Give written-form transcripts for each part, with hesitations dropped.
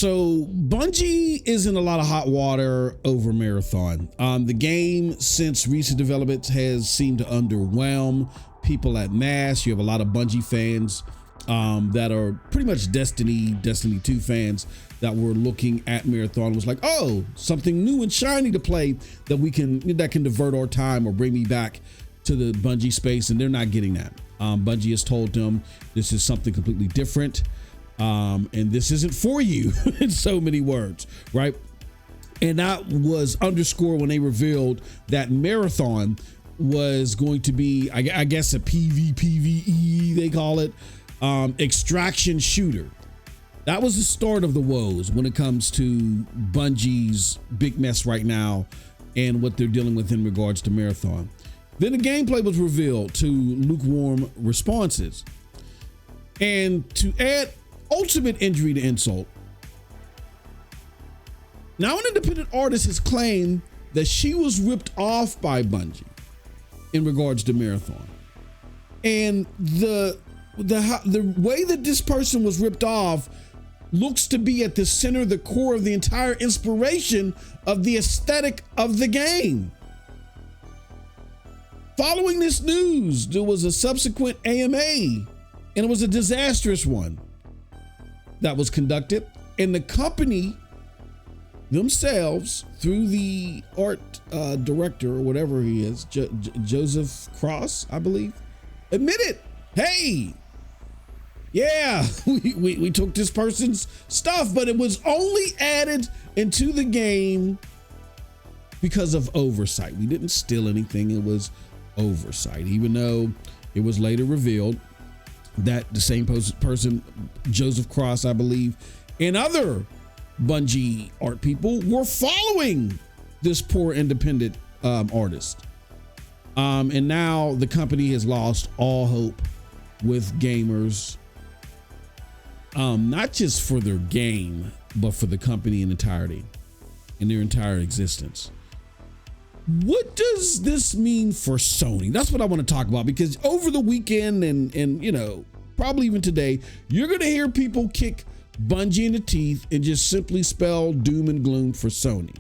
So Bungie is in a lot of hot water over Marathon. The game, since recent developments, has seemed to underwhelm people at mass. You have a lot of Bungie fans that are pretty much Destiny 2 fans that were looking at Marathon and was like, oh, something new and shiny to play that can divert our time or bring me back to the Bungie space, and they're not getting that. Bungie has told them this is something completely different, and this isn't for you in so many words, right? And that was underscored when they revealed that Marathon was going to be, I guess, a PvE, they call it, extraction shooter. That was the start of the woes when it comes to Bungie's big mess right now and what they're dealing with in regards to Marathon. Then the gameplay was revealed to lukewarm responses. And to add ultimate injury to insult, now an independent artist has claimed that she was ripped off by Bungie in regards to Marathon. And the way that this person was ripped off looks to be at the center, the core of the entire inspiration of the aesthetic of the game. Following this news, there was a subsequent AMA, and it was a disastrous one that was conducted, and the company themselves, through the art director or whatever he is, Joseph Cross, I believe, admitted, hey, yeah, we took this person's stuff, but it was only added into the game because of oversight. We didn't steal anything. It was oversight, even though it was later revealed that the same person, Joseph Cross, I believe, and other Bungie art people were following this poor independent artist. And now the company has lost all hope with gamers, not just for their game, but for the company in entirety, in their entire existence. What does this mean for Sony? That's what I want to talk about, because over the weekend and you know, probably even today, you're going to hear people kick Bungie in the teeth and just simply spell doom and gloom for Sony.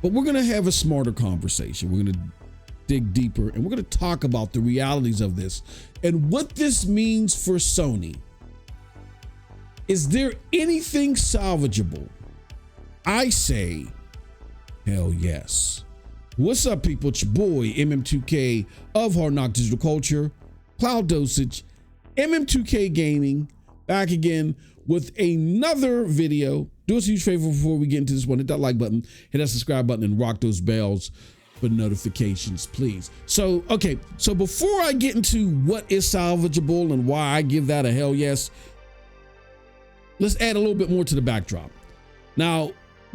But we're going to have a smarter conversation. We're going to dig deeper, and we're going to talk about the realities of this and what this means for Sony. Is there anything salvageable? I say, hell yes. What's up, people? It's your boy, MM2K of Hard Knock Digital Culture, Cloud Dosage, MM2K Gaming, back again with another video. Do us a huge favor before we get into this one. Hit that like button, hit that subscribe button, and rock those bells for notifications, please. So, okay, so before I get into what is salvageable and why I give that a hell yes, let's add a little bit more to the backdrop. Now,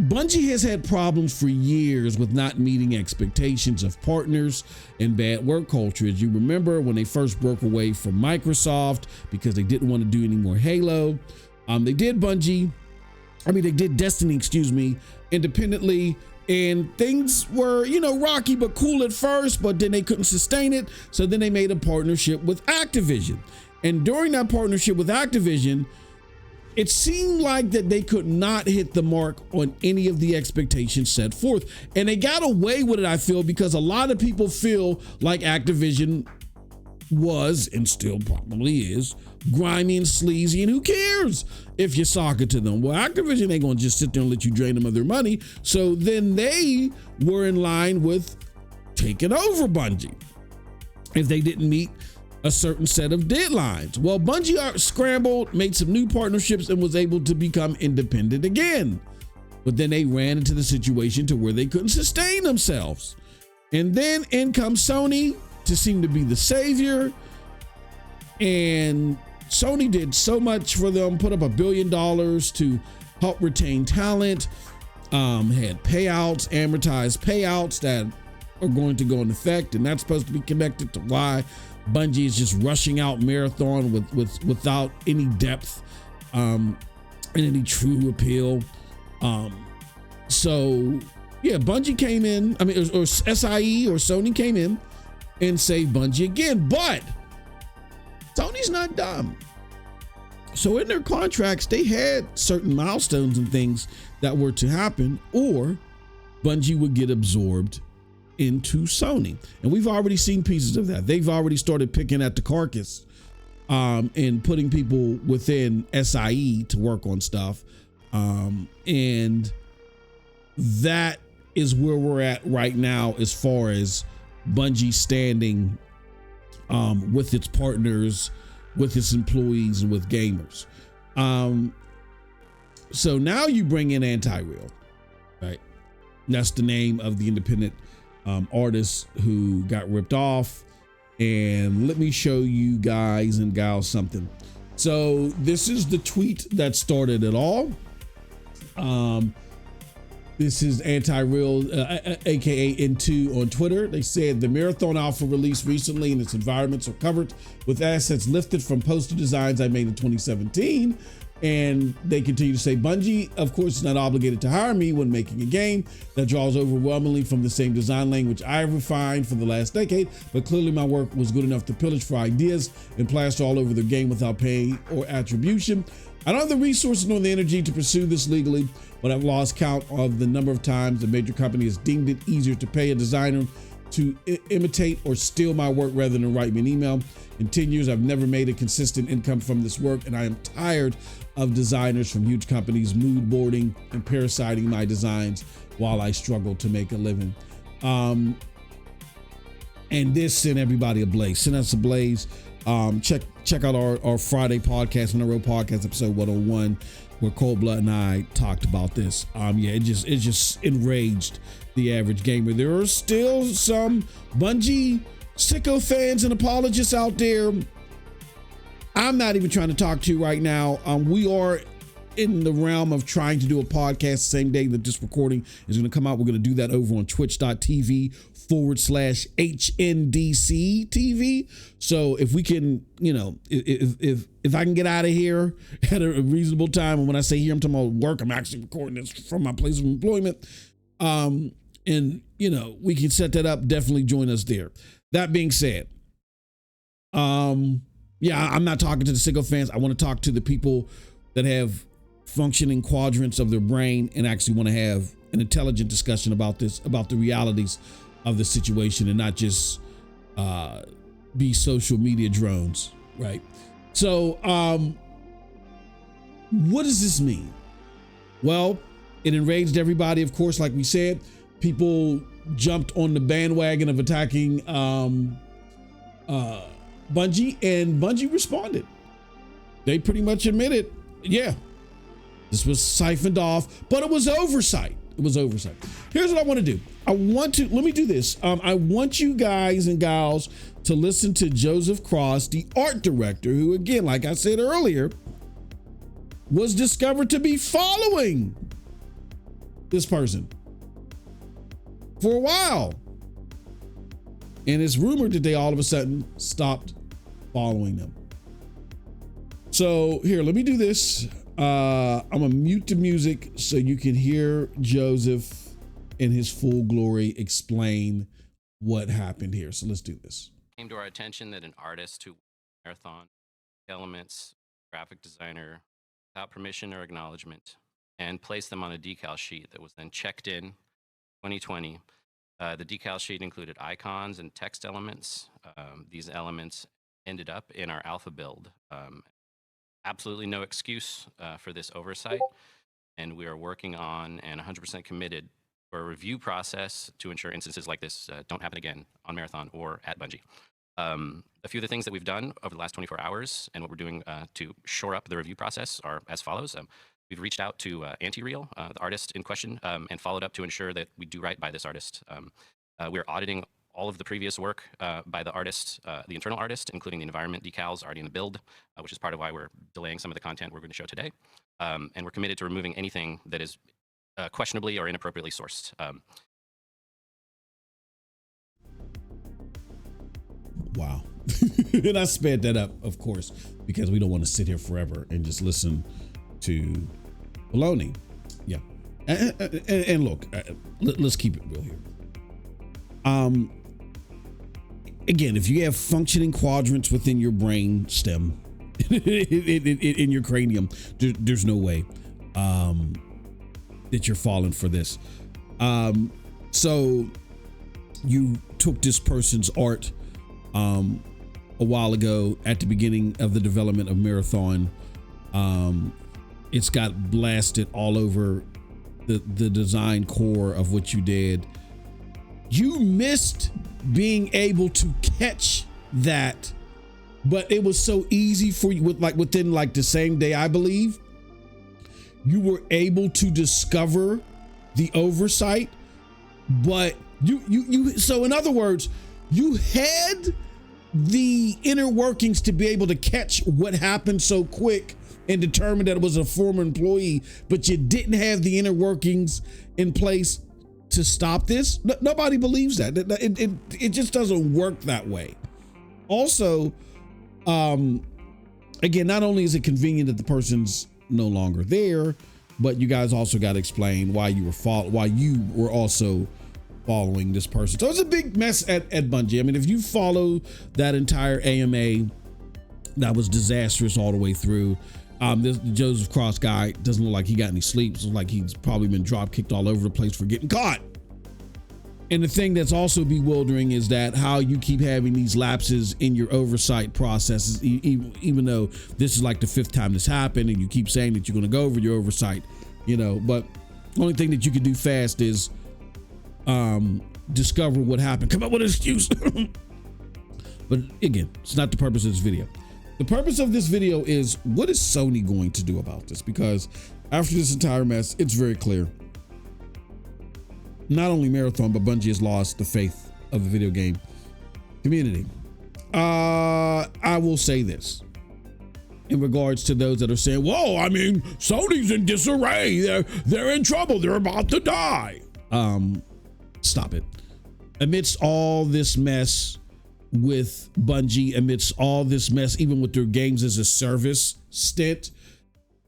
Bungie has had problems for years with not meeting expectations of partners and bad work culture. As you remember, when they first broke away from Microsoft because they didn't want to do any more Halo, they did Destiny, independently, and things were, rocky but cool at first, but then they couldn't sustain it. So then they made a partnership with Activision. And during that partnership with Activision, it seemed like that they could not hit the mark on any of the expectations set forth. And they got away with it, I feel, because a lot of people feel like Activision was, and still probably is, grimy and sleazy, and who cares if you sock it to them? Well, Activision ain't gonna just sit there and let you drain them of their money. So then they were in line with taking over Bungie if they didn't meet a certain set of deadlines. Well, Bungie scrambled, made some new partnerships, and was able to become independent again. But then they ran into the situation to where they couldn't sustain themselves. And then in comes Sony to seem to be the savior. And Sony did so much for them, put up $1 billion to help retain talent, had payouts, amortized payouts that are going to go in effect, and that's supposed to be connected to why Bungie is just rushing out Marathon without any depth and any true appeal. So yeah, Bungie came in, or SIE or Sony came in and saved Bungie again, but Sony's not dumb. So in their contracts, they had certain milestones and things that were to happen, or Bungie would get absorbed into Sony. And we've already seen pieces of that. They've already started picking at the carcass and putting people within SIE to work on stuff. And that is where we're at right now as far as Bungie standing with its partners, with its employees, and with gamers. So now you bring in Anti-Real, right? That's the name of the independent artist who got ripped off. And let me show you guys and gals something. So this is the tweet that started it all. This is Anti-Real, aka N2 on Twitter. They said the Marathon Alpha released recently and its environments are covered with assets lifted from poster designs I made in 2017. And they continue to say, Bungie, of course, is not obligated to hire me when making a game that draws overwhelmingly from the same design language I have refined for the last decade, but clearly my work was good enough to pillage for ideas and plaster all over the game without pay or attribution. I don't have the resources nor the energy to pursue this legally, but I've lost count of the number of times a major company has deemed it easier to pay a designer to imitate or steal my work rather than write me an email. In 10 years, I've never made a consistent income from this work, and I am tired of designers from huge companies mood boarding and parasiting my designs while I struggle to make a living. And this sent everybody ablaze. Send us ablaze. Check out our Friday podcast, On the Road podcast, episode 101, where Cold Blood and I talked about this. It just enraged the average gamer. There are still some Bungie sicko fans and apologists out there I'm not even trying to talk to you right now. We are in the realm of trying to do a podcast the same day that this recording is going to come out. We're going to do that over on twitch.tv/HNDC TV. So if we can, if I can get out of here at a reasonable time, and when I say here, I'm talking about work, I'm actually recording this from my place of employment. And we can set that up. Definitely join us there. That being said, I'm not talking to the sicko fans. I want to talk to the people that have functioning quadrants of their brain and actually want to have an intelligent discussion about this, about the realities of the situation, and not just be social media drones, right? So what does this mean? Well, it enraged everybody, of course. Like we said, people jumped on the bandwagon of attacking Bungie, and Bungie responded. They pretty much admitted, this was siphoned off, but it was oversight. It was oversight. Here's what I want to do. Let me do this. I want you guys and gals to listen to Joseph Cross, the art director, who, again, like I said earlier, was discovered to be following this person for a while. And it's rumored that they all of a sudden stopped following them. So here, let me do this. I'm gonna mute the music so you can hear Joseph in his full glory explain what happened here. So let's do this. It came to our attention that an artist who marathon elements, graphic designer, without permission or acknowledgement, and placed them on a decal sheet that was then checked in 2020. The decal sheet included icons and text elements. These elements ended up in our alpha build. Absolutely no excuse for this oversight, and we are working on and 100% committed for a review process to ensure instances like this don't happen again on Marathon or at Bungie. A few of the things that we've done over the last 24 hours and what we're doing to shore up the review process are as follows. We've reached out to Anti-Real, the artist in question, and followed up to ensure that we do right by this artist. We're auditing all of the previous work by the artist, the internal artist, including the environment decals already in the build, which is part of why we're delaying some of the content we're going to show today. And we're committed to removing anything that is questionably or inappropriately sourced. Wow. And I sped that up, of course, because we don't want to sit here forever and just listen to baloney. Yeah. And look, let's keep it real here. Again, if you have functioning quadrants within your brain stem, in your cranium. There's no way that you're falling for this. So you took this person's art a while ago at the beginning of the development of Marathon. It's got blasted all over the design core of what you did. You missed being able to catch that, but it was so easy for you within the same day, I believe, you were able to discover the oversight. But so in other words, you had the inner workings to be able to catch what happened so quick and determine that it was a former employee, but you didn't have the inner workings in place to stop this. Nobody believes that. It just doesn't work that way. Also, again, not only is it convenient that the person's no longer there, but you guys also got to explain why you were also following this person. So it's a big mess at Bungie. I mean, if you follow that entire AMA, that was disastrous all the way through. This Joseph Cross guy doesn't look like he got any sleep. It's like he's probably been drop kicked all over the place for getting caught. And the thing that's also bewildering is that how you keep having these lapses in your oversight processes, even though this is like the 5th time this happened, and you keep saying that you're going to go over your oversight, but the only thing that you can do fast is discover what happened, come up with an excuse. But again, it's not the purpose of this video. The purpose of this video is, what is Sony going to do about this? Because after this entire mess, it's very clear. Not only Marathon, but Bungie has lost the faith of the video game community. I will say this in regards to those that are saying, whoa, I mean, Sony's in disarray. They're in trouble. They're about to die. Stop it. Amidst all this mess with Bungie, amidst all this mess, even with their games as a service stint,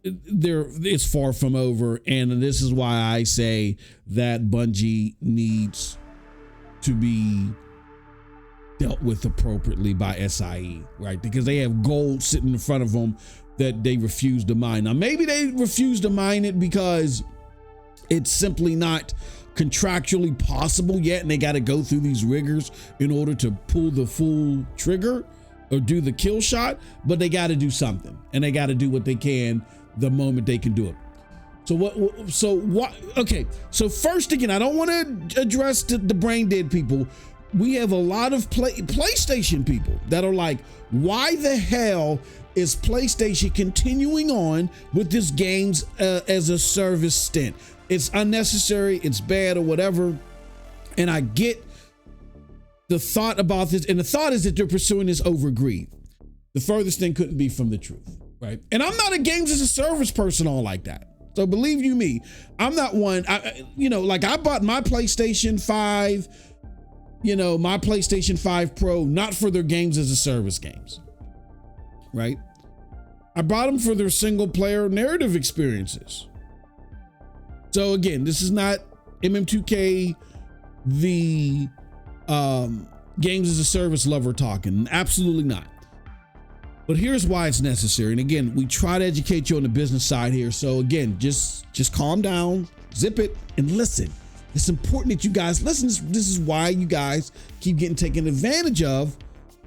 it's far from over. And this is why I say that Bungie needs to be dealt with appropriately by SIE, right? Because they have gold sitting in front of them that they refuse to mine. Now, maybe they refuse to mine it because it's simply not contractually possible yet, and they got to go through these rigors in order to pull the full trigger or do the kill shot, but they got to do something, and they got to do what they can the moment they can do it. Okay, so first, again, I don't want to address the brain dead people. We have a lot of PlayStation people that are like, why the hell is PlayStation continuing on with this games as a service stint? It's unnecessary, it's bad, or whatever. And I get the thought about this, and the thought is that they're pursuing this over greed. The furthest thing couldn't be from the truth, right? And I'm not a games as a service person all like that. So believe you me, I'm not one. I bought my PlayStation 5, my PlayStation 5 Pro, not for their games as a service games, right? I bought them for their single player narrative experiences. So again, this is not MM2K, the games as a service lover talking. Absolutely not. But here's why it's necessary. And again, we try to educate you on the business side here. So again, just calm down, zip it, and listen. It's important that you guys listen. This is why you guys keep getting taken advantage of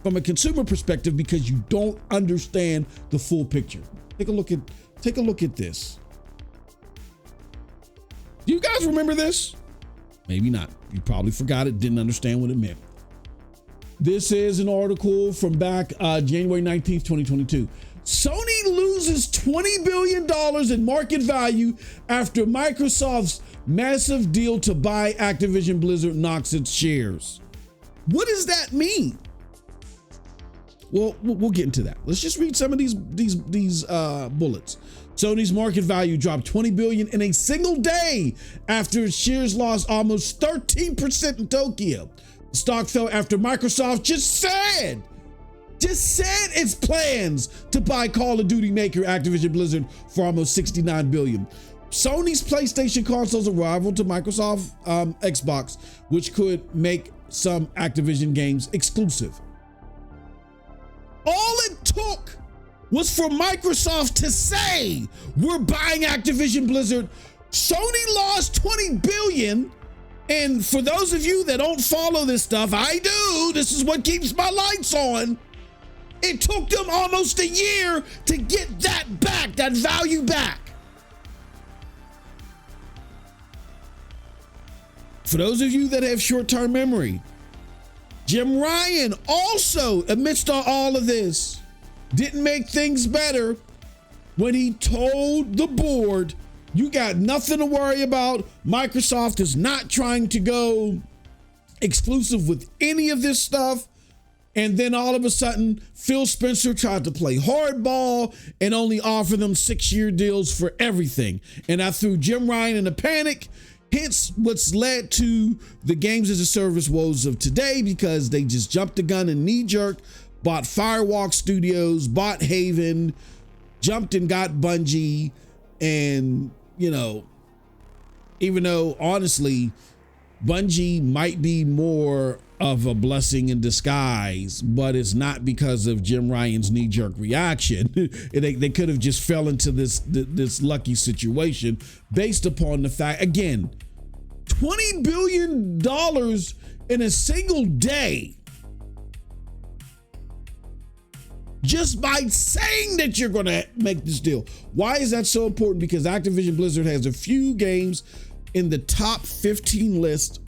from a consumer perspective, because you don't understand the full picture. Take a look at this. Do you guys remember this? Maybe not. You probably forgot it, didn't understand what it meant. This is an article from back January 19th, 2022. Sony loses $20 billion in market value after Microsoft's massive deal to buy Activision Blizzard knocks its shares. What does that mean? Well, we'll get into that. Let's just read some of these bullets. Sony's market value dropped $20 billion in a single day after its shares lost almost 13% in Tokyo. The stock fell after Microsoft just said its plans to buy Call of Duty maker Activision Blizzard for almost $69 billion. Sony's PlayStation console's arrival to Microsoft Xbox, which could make some Activision games exclusive. All it took was for Microsoft to say, we're buying Activision Blizzard. Sony lost 20 billion. And for those of you that don't follow this stuff, I do. This is what keeps my lights on. It took them almost a year to get that back, that value back. For those of you that have short-term memory, Jim Ryan also, amidst all of this, didn't make things better when he told the board, you got nothing to worry about. Microsoft is not trying to go exclusive with any of this stuff. And then all of a sudden, Phil Spencer tried to play hardball and only offer them 6-year deals for everything. And I threw Jim Ryan in a panic. Hence what's led to the games as a service woes of today, because they just jumped the gun and knee jerk, bought Firewalk Studios, bought Haven, jumped and got Bungie. And, you know, even though honestly, Bungie might be more of a blessing in disguise, but it's not because of Jim Ryan's knee-jerk reaction. They could have just fell into this lucky situation based upon the fact, again, $20 billion in a single day. Just by saying that you're going to make this deal. Why is that so important? Because Activision Blizzard has a few games in the top 15 list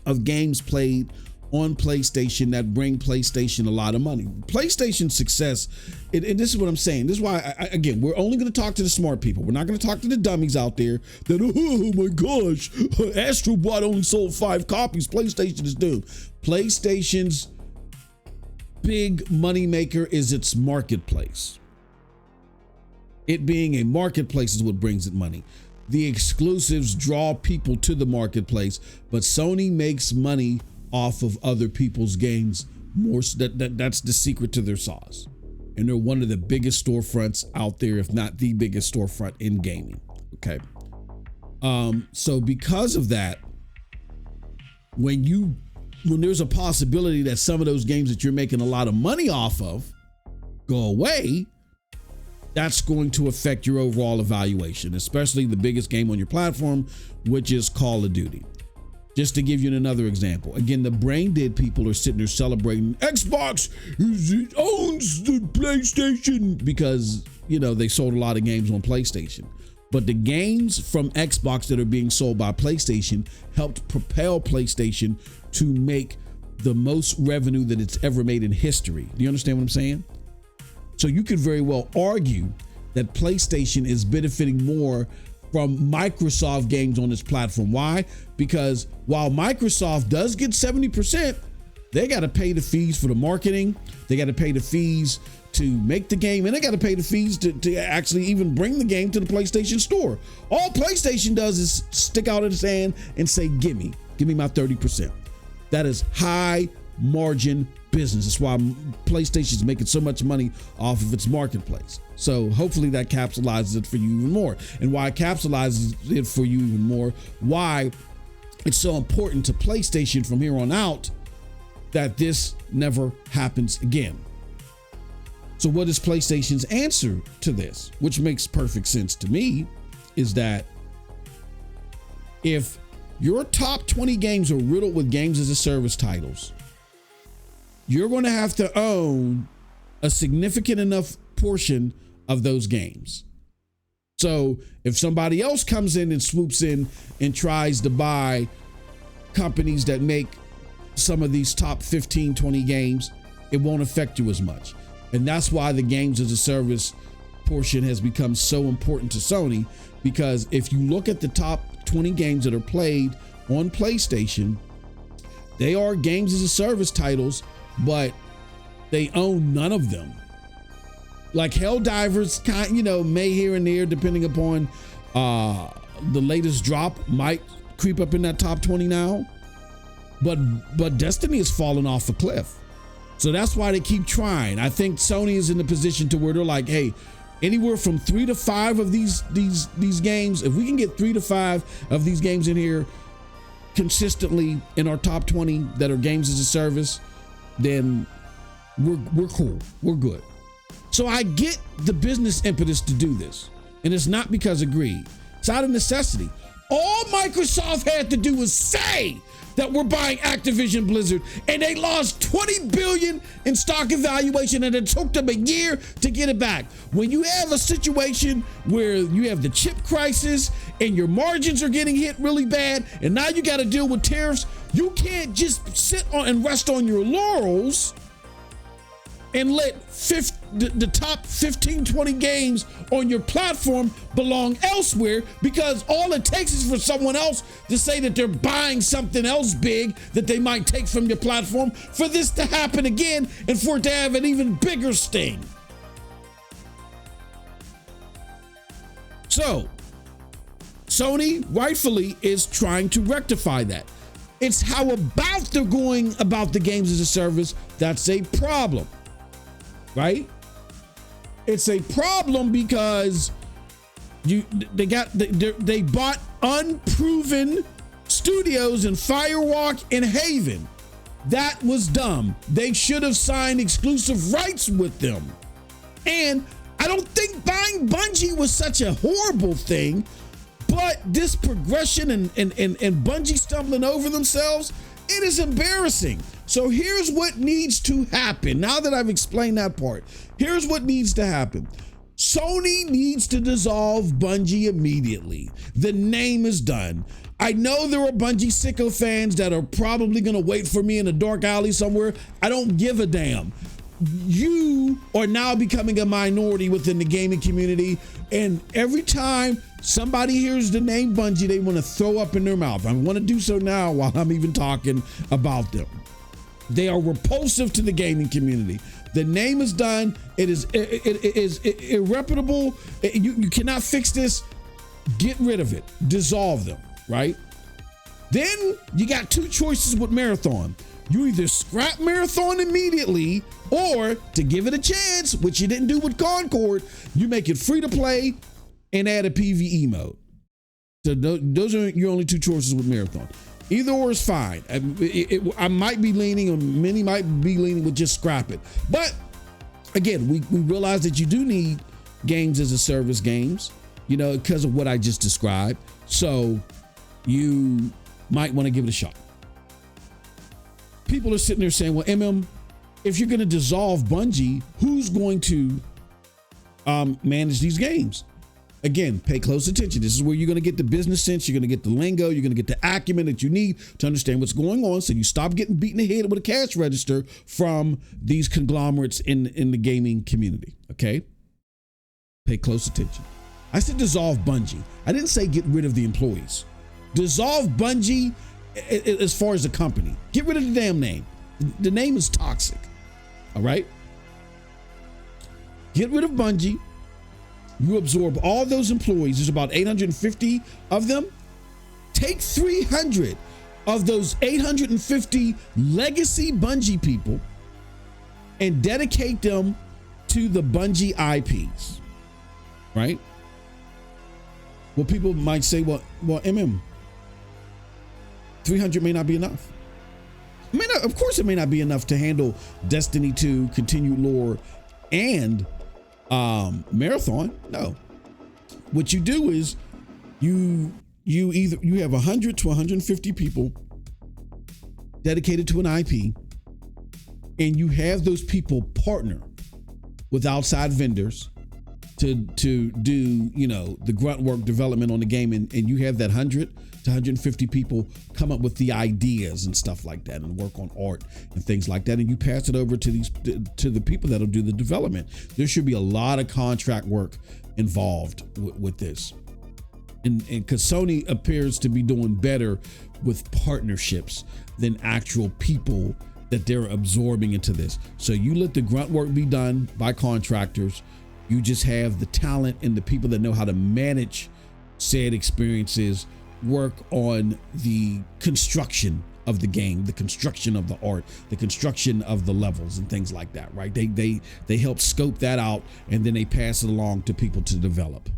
of games played on PlayStation that bring PlayStation a lot of money. PlayStation success, and this is what I'm saying. This is why, again, we're only going to talk to the smart people. We're not going to talk to the dummies out there that, oh my gosh, Astro Bot only sold 5 copies. PlayStation is doomed. PlayStation's big moneymaker is its marketplace. It being a marketplace is what brings it money. The exclusives draw people to the marketplace, but Sony makes money off of other people's games more. That's the secret to their sauce. And they're one of the biggest storefronts out there, if not the biggest storefront in gaming. Okay. So because of that, when there's a possibility that some of those games that you're making a lot of money off of go away, that's going to affect your overall evaluation, especially the biggest game on your platform, which is Call of Duty. Just to give you another example, again, the brain dead people are sitting there celebrating Xbox owns the PlayStation because, you know, they sold a lot of games on PlayStation. But the games from Xbox that are being sold by PlayStation helped propel PlayStation to make the most revenue that it's ever made in history. Do you understand what I'm saying? So you could very well argue that PlayStation is benefiting more from Microsoft games on its platform. Why? Because while Microsoft does get 70%, they got to pay the fees for the marketing. They got to pay the fees to make the game, and they got to pay the fees to actually even bring the game to the PlayStation Store. All PlayStation does is stick out its hand and say, give me my 30%. That is high margin business. That's why PlayStation is making so much money off of its marketplace. So hopefully that capsulizes it for you even more. And why it capsulizes it for you even more, why it's so important to PlayStation from here on out that this never happens again. So what is PlayStation's answer to this, which makes perfect sense to me, is that if your top 20 games are riddled with games as a service titles, you're going to have to own a significant enough portion of those games. So if somebody else comes in and swoops in and tries to buy companies that make some of these top 15, 20 games, it won't affect you as much. And that's why the games as a service portion has become so important to Sony, because if you look at the top 20 games that are played on PlayStation, they are games as a service titles, but they own none of them. Like Helldivers, may here and there, depending upon the latest drop, might creep up in that top 20 now. But Destiny has fallen off a cliff. So that's why they keep trying. I think Sony is in the position to where they're like, hey, anywhere from 3 to 5 of these games, if we can get 3 to 5 of these games in here consistently in our top 20 that are games as a service, then we're cool. We're good. So I get the business impetus to do this. And it's not because of greed. It's out of necessity. All Microsoft had to do was say that we're buying Activision Blizzard, and they lost $20 billion in stock evaluation, and it took them a year to get it back. When you have a situation where you have the chip crisis and your margins are getting hit really bad, and now you got to deal with tariffs, you can't just sit on and rest on your laurels and let the top 15, 20 games on your platform belong elsewhere, because all it takes is for someone else to say that they're buying something else big that they might take from your platform for this to happen again and for it to have an even bigger sting. So, Sony rightfully is trying to rectify that. It's how about they're going about the games as a service that's a problem. Right? It's a problem because they bought unproven studios in Firewalk and Haven. That was dumb. They should have signed exclusive rights with them. And I don't think buying Bungie was such a horrible thing, but this progression and Bungie stumbling over themselves, it is embarrassing. So here's what needs to happen. Now that I've explained that part, here's what needs to happen. Sony needs to dissolve Bungie immediately. The name is done. I know there are Bungie sicko fans that are probably going to wait for me in a dark alley somewhere. I don't give a damn. You are now becoming a minority within the gaming community, and every time somebody hears the name Bungie, they want to throw up in their mouth. I want to do so now while I'm even talking about them. They are repulsive to the gaming community. The name is done. It is irreparable. You cannot fix this. Get rid of it. Dissolve them, right? Then you got two choices with Marathon. You either scrap Marathon immediately, or to give it a chance, which you didn't do with Concord, you make it free to play and add a PvE mode. So those are your only two choices with Marathon. Either or is fine. I might be leaning, or many might be leaning with just scrap it. But again, we realize that you do need games as a service games, because of what I just described. So you might want to give it a shot. People are sitting there saying, well, if you're going to dissolve Bungie, who's going to manage these games? Again, pay close attention. This is where you're going to get the business sense. You're going to get the lingo. You're going to get the acumen that you need to understand what's going on, so you stop getting beaten in the head with a cash register from these conglomerates in the gaming community. Okay? Pay close attention. I said dissolve Bungie. I didn't say get rid of the employees. Dissolve Bungie as far as the company. Get rid of the damn name. The name is toxic. All right? Get rid of Bungie. You absorb all those employees. There's about 850 of them. Take 300 of those 850 legacy Bungie people and dedicate them to the Bungie IPs, right? Well, people might say, well, 300 may not be enough. Of course it may not be enough to handle Destiny 2, continued lore, and Marathon. No. What you do is you have 100 to 150 people dedicated to an IP, and you have those people partner with outside vendors to do the grunt work development on the game, and you have that 100 to 150 people come up with the ideas and stuff like that, and work on art and things like that, and you pass it over to the people that'll do the development. There should be a lot of contract work involved with this, and because Sony appears to be doing better with partnerships than actual people that they're absorbing into this. So you let the grunt work be done by contractors. You just have the talent and the people that know how to manage said experiences work on the construction of the game, the construction of the art, the construction of the levels and things like that, right? They help scope that out, and then they pass it along to people to develop.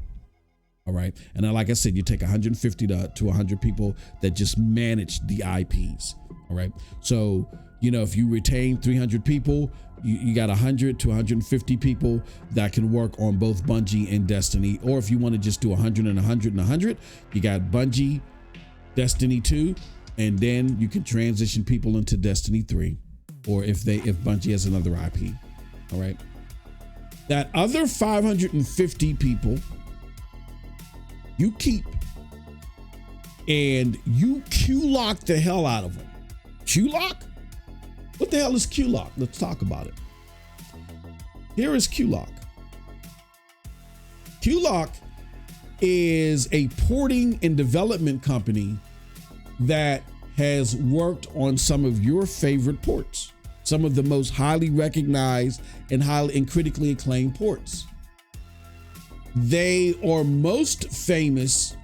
All right. And then, like I said, you take 150 to 100 people that just manage the IPs. All right. So, if you retain 300 people, You got 100 to 150 people that can work on both Bungie and Destiny. Or if you want to just do 100 and 100 and 100, you got Bungie, Destiny 2, and then you can transition people into Destiny 3, or if Bungie has another IP. All right. That other 550 people you keep, and you Q-lock the hell out of them. Q-lock? What the hell is Q-lock? Let's talk about it. Here is Q-lock. Q-lock is a porting and development company that has worked on some of your favorite ports, some of the most highly recognized and highly and critically acclaimed ports. They are most famous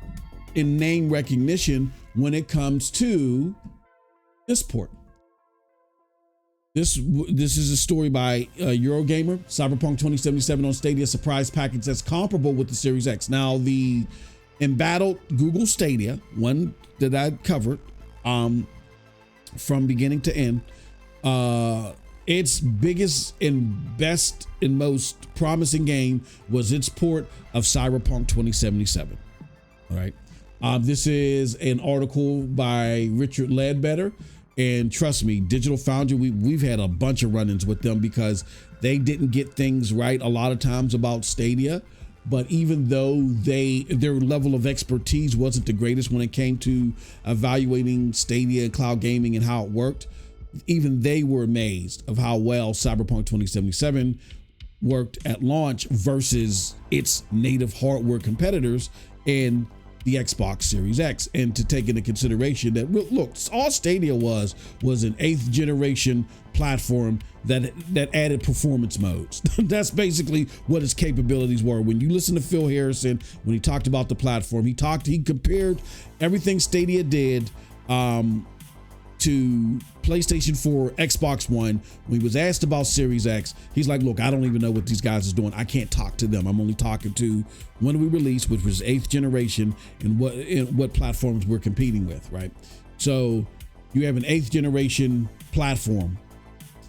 in name recognition when it comes to this port. This is a story by Eurogamer. Cyberpunk 2077 on Stadia surprise package that's comparable with the Series X. Now, the embattled Google Stadia, one that I covered from beginning to end, its biggest and best and most promising game was its port of Cyberpunk 2077. All right. This is an article by Richard Ledbetter. And trust me, Digital Foundry, we've had a bunch of run-ins with them because they didn't get things right a lot of times about Stadia. But even though their level of expertise wasn't the greatest when it came to evaluating Stadia and cloud gaming and how it worked, even they were amazed of how well Cyberpunk 2077 worked at launch versus its native hardware competitors and the Xbox Series X. And to take into consideration that, look, all Stadia was an 8th generation platform that added performance modes. That's basically what its capabilities were. When you listen to Phil Harrison, when he talked about the platform, he compared everything Stadia did to PlayStation 4, Xbox One. When he was asked about Series X, he's like, look, I don't even know what these guys is doing. I can't talk to them. I'm only talking to when we released, which was 8th generation, and what platforms we're competing with, right? So you have an 8th generation platform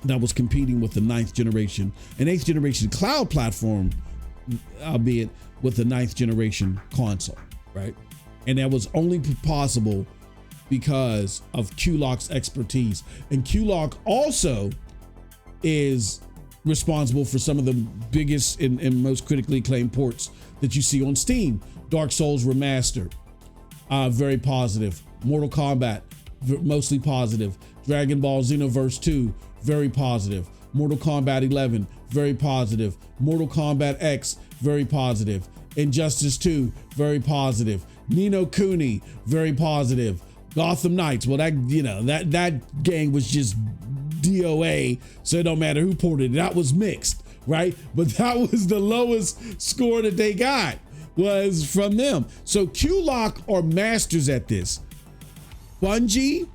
that was competing with the 9th generation, an 8th generation cloud platform, albeit with the 9th generation console, right? And that was only possible because of Q-lock's expertise. And Q-lock also is responsible for some of the biggest and most critically acclaimed ports that you see on Steam. Dark Souls Remastered, very positive. Mortal Kombat, mostly positive. Dragon Ball Xenoverse 2, very positive. Mortal Kombat 11, very positive. Mortal Kombat X, very positive. Injustice 2, very positive. Ni no Kuni, very positive. Gotham Knights, well, that game was just DOA, so it don't matter who ported it. That was mixed, right? But that was the lowest score that they got, was from them. So Q-lock are masters at this. Bungie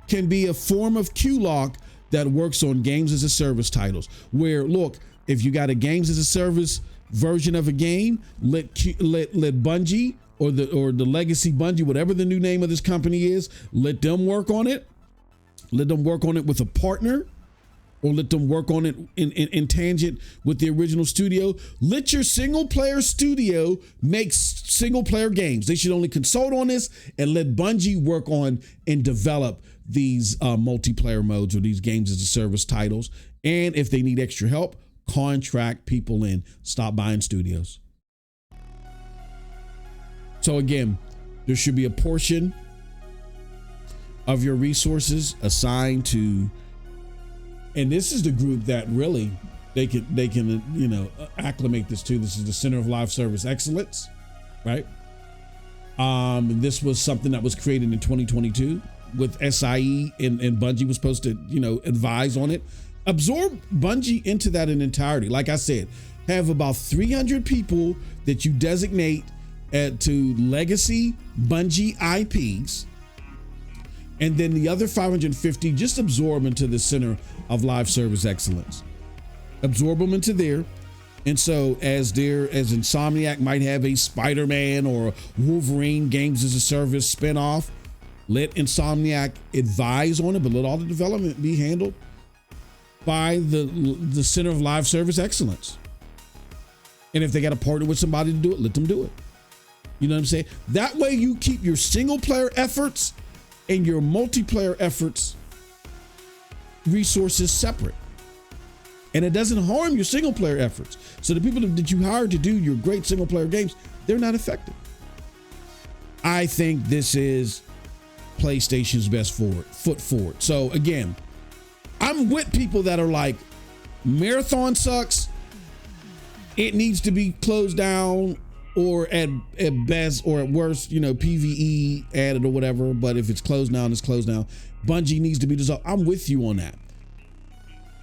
can be a form of Q-lock that works on games as a service titles, where, look, if you got a games as a service version of a game, let Bungie or the legacy Bungie, whatever the new name of this company is, let them work on it. Let them work on it with a partner, or let them work on it in tangent with the original studio. Let your single player studio make single player games. They should only consult on this and let Bungie work on and develop these multiplayer modes or these games as a service titles. And if they need extra help, contract people in. Stop buying studios. So again, there should be a portion of your resources assigned to, and this is the group that really they can acclimate this to. This is the Center of Live Service Excellence, right? This was something that was created in 2022 with SIE, and Bungie was supposed to advise on it. Absorb Bungie into that in entirety. Like I said, have about 300 people that you designate to legacy Bungie IPs, and then the other 550 just absorb into the Center of Live Service Excellence. Absorb them into there. And so as Insomniac might have a Spider-Man or a Wolverine games as a service spinoff, let Insomniac advise on it, but let all the development be handled by the Center of Live Service Excellence. And if they got to partner with somebody to do it, let them do it. You know what I'm saying? That way you keep your single player efforts and your multiplayer efforts resources separate. And it doesn't harm your single player efforts. So the people that you hired to do your great single player games, they're not affected. I think this is PlayStation's best foot forward. So again, I'm with people that are like, Marathon sucks. It needs to be closed down, or at best or at worst, you know, PvE added or whatever. But if it's closed down, it's closed down. Bungie needs to be dissolved. I'm with you on that.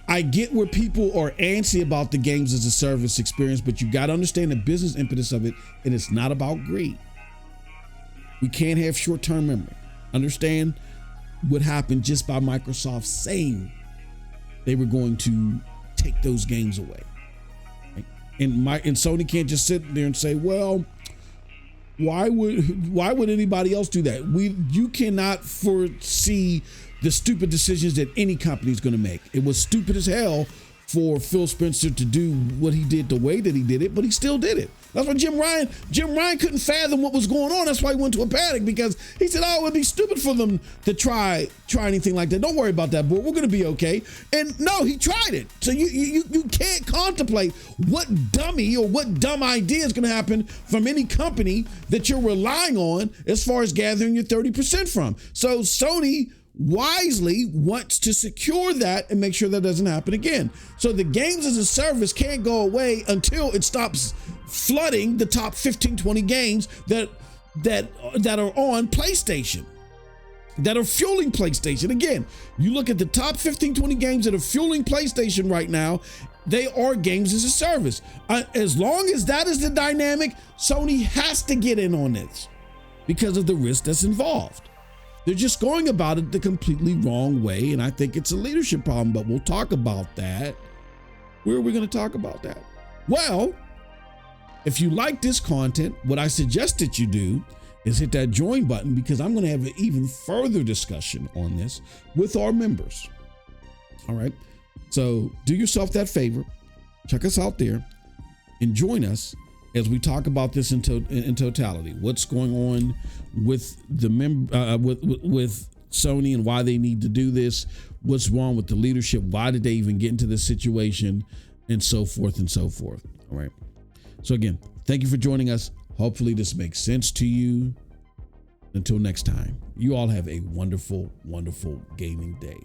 I get where people are antsy about the games as a service experience, but you got to understand the business impetus of it, and it's not about greed. We can't have short-term memory. Understand what happened just by Microsoft saying they were going to take those games away. Right? And Sony can't just sit there and say, well, why would anybody else do that? You cannot foresee the stupid decisions that any company is going to make. It was stupid as hell for Phil Spencer to do what he did the way that he did it, but he still did it. That's why Jim Ryan couldn't fathom what was going on. That's why he went to a panic, because he said, oh, it would be stupid for them to try anything like that. Don't worry about that, boy. We're going to be okay. And no, he tried it. So you can't contemplate what dummy or what dumb idea is going to happen from any company that you're relying on as far as gathering your 30% from. So Sony wisely wants to secure that and make sure that doesn't happen again. So the games as a service can't go away until it stops flooding the top 15, 20 games that are on PlayStation, that are fueling PlayStation. Again, you look at the top 15, 20 games that are fueling PlayStation right now, they are games as a service. As long as that is the dynamic, Sony has to get in on this because of the risk that's involved. They're just going about it the completely wrong way, and I think it's a leadership problem, but we'll talk about that. Where are we going to talk about that? Well, if you like this content, what I suggest that you do is hit that join button, because I'm going to have an even further discussion on this with our members. All right. So do yourself that favor, check us out there and join us as we talk about this in totality. What's going on with the with Sony and why they need to do this? What's wrong with the leadership? Why did they even get into this situation? And so forth and so forth. All right. So again, thank you for joining us. Hopefully this makes sense to you. Until next time, you all have a wonderful, wonderful gaming day.